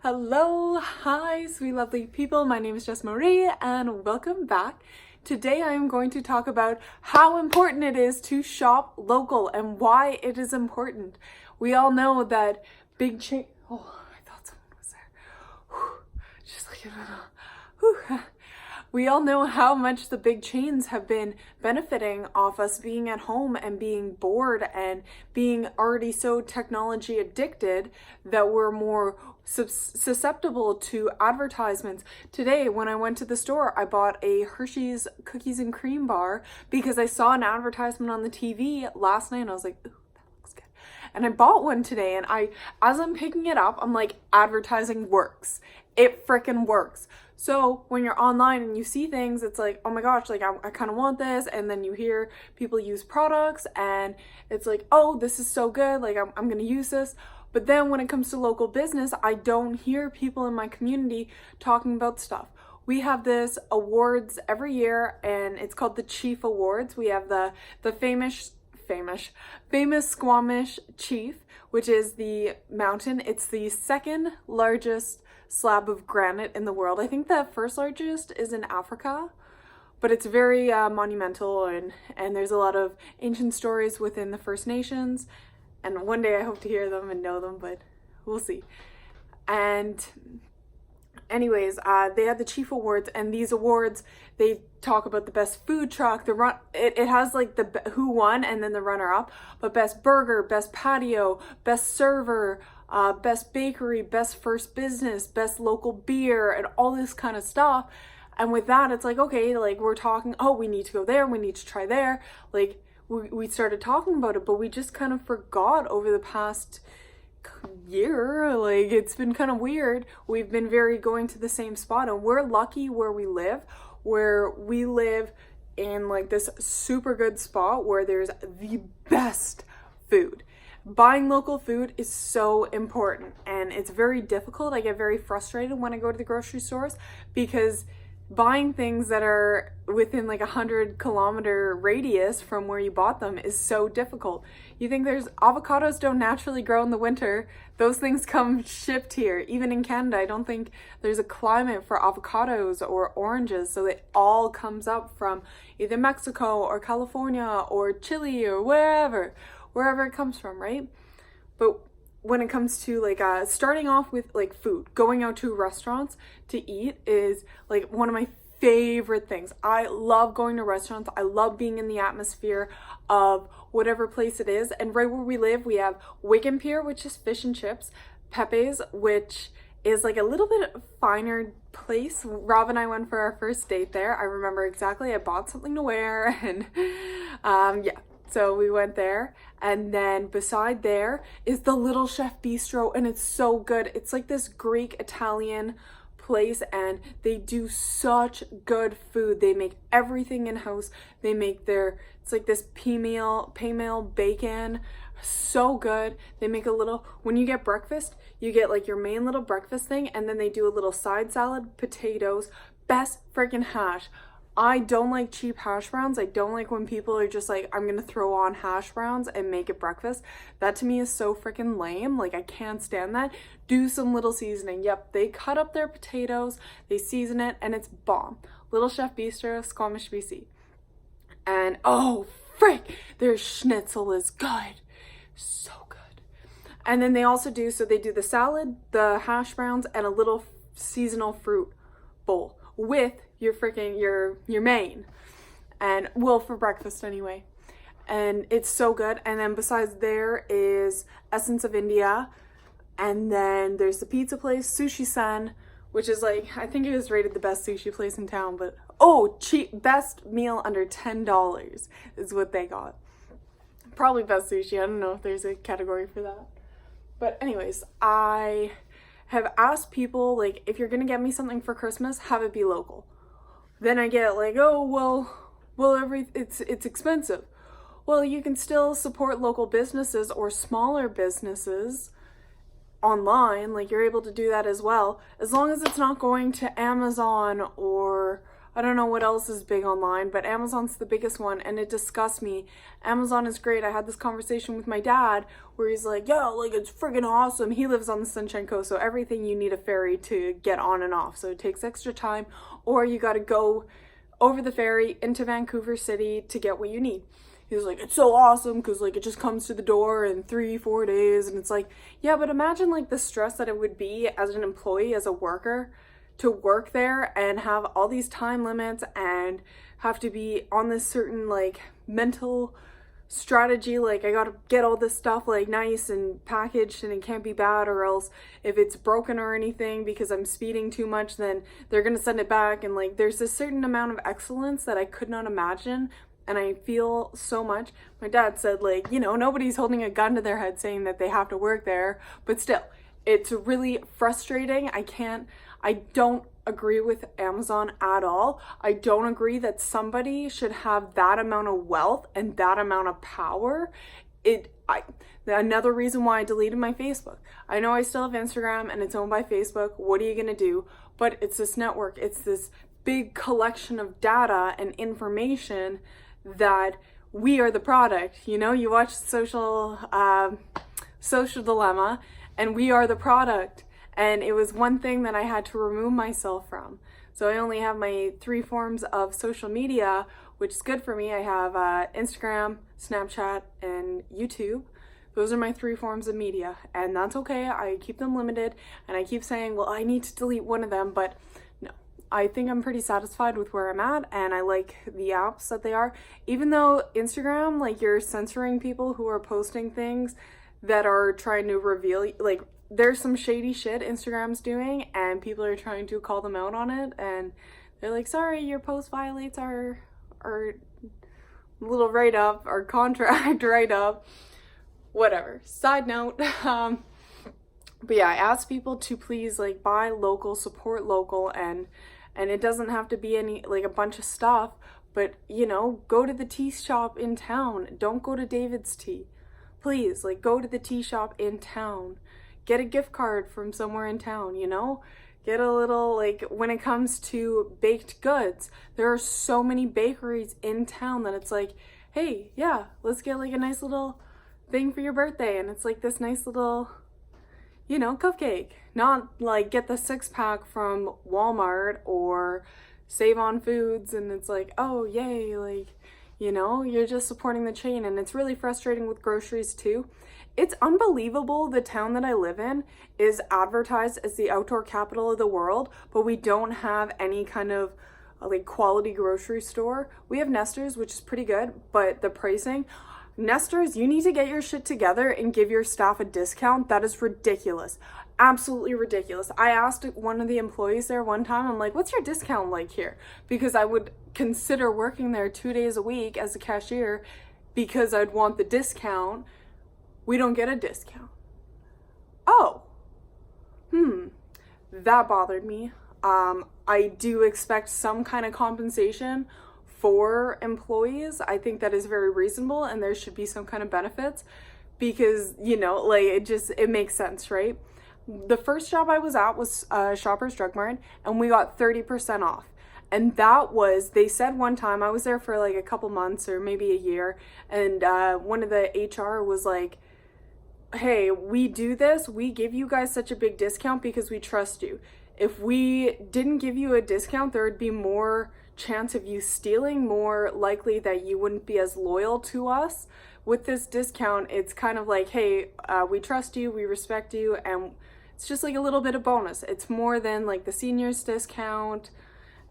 Hello, hi, sweet lovely people. My name is Jess Marie and welcome back. Today I am going to talk about how important it is to shop local and why it is important. We all know that big chain. Oh, I thought someone was there. Whew. Just like Whew. We all know how much the big chains have been benefiting off us being at home and being bored and being already so technology addicted that we're more susceptible to advertisements. Today, when I went to the store, I bought a Hershey's cookies and cream bar because I saw an advertisement on the TV last night and I was like, ooh, that looks good. And I bought one today and as I'm picking it up, I'm like, advertising works. It freaking works. So when you're online and you see things, it's like, oh my gosh, like I kind of want this. And then you hear people use products and it's like, oh, this is so good. Like I'm going to use this. But then when it comes to local business, I don't hear people in my community talking about stuff. We have this awards every year and it's called the Chief Awards. We have the famous Squamish Chief, which is the mountain. It's the second largest slab of granite in the world. I think the first largest is in Africa, but it's very monumental and there's a lot of ancient stories within the First Nations, and one day I hope to hear them and know them, but we'll see. And anyways, they had the Chief Awards, and these awards, they talk about the best food truck, it has like the who won and then the runner up, but best burger, best patio, best server, best bakery, best first business, best local beer, and all this kind of stuff. And with that, it's like, okay, like we're talking, oh, we need to go there, we need to try there. Like we started talking about it, but we just kind of forgot over the past year. Like it's been kind of weird. We've been very going to the same spot, and we're lucky where we live in like this super good spot where there's the best food. Buying local food is so important, and it's very difficult. I get very frustrated when I go to the grocery stores because buying things that are within like 100-kilometer radius from where you bought them is so difficult. You think there's avocados don't naturally grow in the winter. Those things come shipped here. Even in Canada, I don't think there's a climate for avocados or oranges, so it all comes up from either Mexico or California or Chile or wherever it comes from, right? But when it comes to like starting off with like food, going out to restaurants to eat is like one of my favorite things. I love going to restaurants. I love being in the atmosphere of whatever place it is. And right where we live, we have Wigan Pier, which is fish and chips, Pepe's, which is like a little bit finer place. Rob and I went for our first date there. I remember exactly. I bought something to wear and yeah. So we went there, and then beside there is the Little Chef Bistro, and it's so good. It's like this Greek Italian place, and they do such good food. They make everything in house. They make it's like this pea meal bacon, so good. They make when you get breakfast, you get like your main little breakfast thing, and then they do a little side salad, potatoes, best freaking hash. I don't like cheap hash browns. I don't like when people are just like, I'm gonna throw on hash browns and make it breakfast. That to me is so freaking lame. Like I can't stand that. Do some little seasoning. Yep, they cut up their potatoes, they season it, and it's bomb. Little Chef Bistro, Squamish, BC. And oh frick, their schnitzel is good. So good. And then they also do the salad, the hash browns, and a little seasonal fruit bowl with your main, and well, for breakfast anyway. And it's so good. And then besides there is Essence of India, and then there's the pizza place Sushi Sen, which is like, I think it was rated the best sushi place in town, but cheap, best meal under $10 is what they got. Probably best sushi. I don't know if there's a category for that, but anyways, I have asked people, like, if you're gonna get me something for Christmas, have it be local. Then I get like, oh, well, it's expensive. Well, you can still support local businesses or smaller businesses online. Like, you're able to do that as well, as long as it's not going to Amazon or I don't know what else is big online, but Amazon's the biggest one, and it disgusts me. Amazon is great. I had this conversation with my dad where he's like, yo, like, it's friggin' awesome. He lives on the Sunshine Coast, so everything you need a ferry to get on and off. So it takes extra time, or you gotta go over the ferry into Vancouver City to get what you need. He was like, it's so awesome because like it just comes to the door in 3-4 days. And it's like, yeah, but imagine like the stress that it would be as an employee, as a worker, to work there and have all these time limits and have to be on this certain like mental strategy, like I gotta get all this stuff like nice and packaged and it can't be bad, or else if it's broken or anything because I'm speeding too much, then they're gonna send it back. And like there's a certain amount of excellence that I could not imagine, and I feel so much. My dad said, like, you know, nobody's holding a gun to their head saying that they have to work there, but still, it's really frustrating. I don't agree with Amazon at all. I don't agree that somebody should have that amount of wealth and that amount of power. Another reason why I deleted my Facebook. I know I still have Instagram and it's owned by Facebook. What are you gonna do? But it's this network. It's this big collection of data and information that we are the product. You know, you watch Social Dilemma, and we are the product. And it was one thing that I had to remove myself from. So I only have my 3 forms of social media, which is good for me. I have Instagram, Snapchat, and YouTube. Those are my 3 forms of media, and that's okay. I keep them limited, and I keep saying, well, I need to delete one of them, but no. I think I'm pretty satisfied with where I'm at, and I like the apps that they are. Even though Instagram, like, you're censoring people who are posting things that are trying to reveal, like, there's some shady shit Instagram's doing, and people are trying to call them out on it, and they're like, sorry, your post violates our little write-up, our contract write-up, whatever. Side note, but yeah, I ask people to please, like, buy local, support local, and it doesn't have to be any, like, a bunch of stuff, but, you know, go to the tea shop in town. Don't go to David's Tea. Please, like, go to the tea shop in town. Get a gift card from somewhere in town, you know? Get a little, like, when it comes to baked goods, there are so many bakeries in town that it's like, hey, yeah, let's get, like, a nice little thing for your birthday, and it's, like, this nice little, you know, cupcake. Not, like, get the 6-pack from Walmart or Save On Foods, and it's like, oh, yay, like, you know, you're just supporting the chain. And it's really frustrating with groceries, too. It's unbelievable the town that I live in is advertised as the outdoor capital of the world, but we don't have any kind of like quality grocery store. We have Nesters, which is pretty good, but the pricing, Nesters, you need to get your shit together and give your staff a discount. That is ridiculous. Absolutely ridiculous. I asked one of the employees there one time, I'm like, what's your discount like here? Because I would consider working there 2 days a week as a cashier because I'd want the discount. We don't get a discount. Oh, that bothered me. I do expect some kind of compensation for employees. I think that is very reasonable, and there should be some kind of benefits because, you know, like it makes sense, right? The first job I was at was Shoppers Drug Mart, and we got 30% off. And that was, they said one time, I was there for like a couple months or maybe a year, and one of the HR was like, hey, we do this, we give you guys such a big discount because we trust you. If we didn't give you a discount, there would be more chance of you stealing, more likely that you wouldn't be as loyal to us. With this discount, it's kind of like, hey, we trust you, we respect you, and it's just like a little bit of bonus. It's more than like the seniors discount,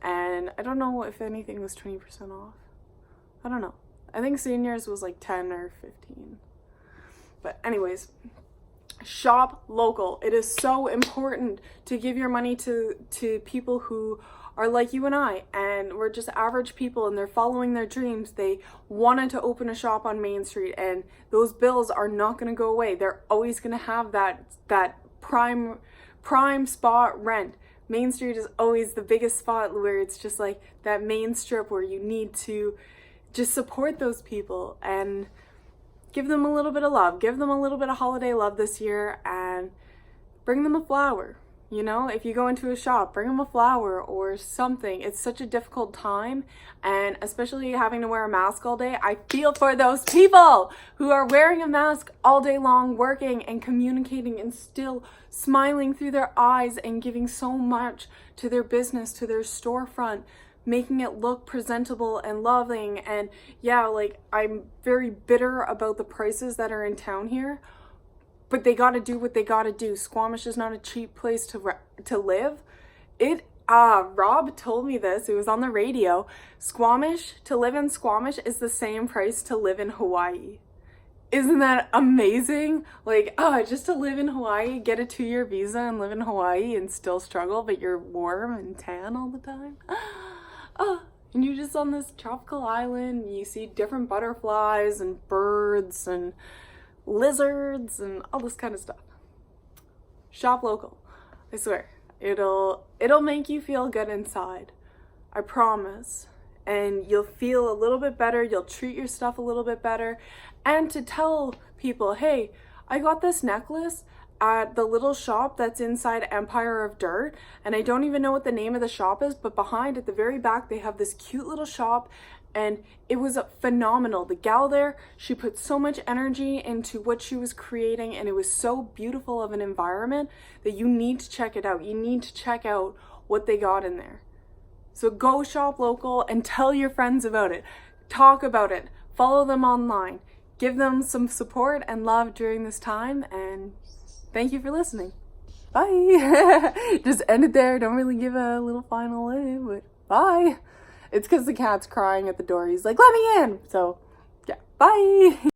and I don't know if anything was 20% off. I don't know. I think seniors was like 10 or 15. But anyways, shop local. It is so important to give your money to people who are like you and I, and we're just average people, and they're following their dreams. They wanted to open a shop on Main Street, and those bills are not going to go away. They're always going to have that prime spot rent. Main Street is always the biggest spot where it's just like that main strip where you need to just support those people and give them a little bit of love. Give them a little bit of holiday love this year and bring them a flower. You know, if you go into a shop, bring them a flower or something. It's such a difficult time, and especially having to wear a mask all day, I feel for those people who are wearing a mask all day long, working and communicating and still smiling through their eyes and giving so much to their business, to their storefront, making it look presentable and loving. And yeah, like, I'm very bitter about the prices that are in town here, but they got to do what they got to do. Squamish is not a cheap place to live. Rob told me this. It was on the radio. To live in Squamish is the same price to live in Hawaii. Isn't that amazing? Like, just to live in Hawaii, get a 2-year visa and live in Hawaii and still struggle, but you're warm and tan all the time. And you're just on this tropical island. You see different butterflies and birds and lizards and all this kind of stuff. Shop local. I swear. It'll make you feel good inside. I promise. And you'll feel a little bit better. You'll treat your stuff a little bit better. And to tell people, hey, I got this necklace at the little shop that's inside Empire of Dirt, and I don't even know what the name of the shop is, but behind at the very back they have this cute little shop, and it was phenomenal. The gal there, she put so much energy into what she was creating, and it was so beautiful of an environment that you need to check it out. You need to check out what they got in there. So go shop local and tell your friends about it. Talk about it. Follow them online. Give them some support and love during this time, and thank you for listening. Bye. Just end it there. Don't really give a little final wave, but bye. It's because the cat's crying at the door. He's like, let me in. So, yeah. Bye.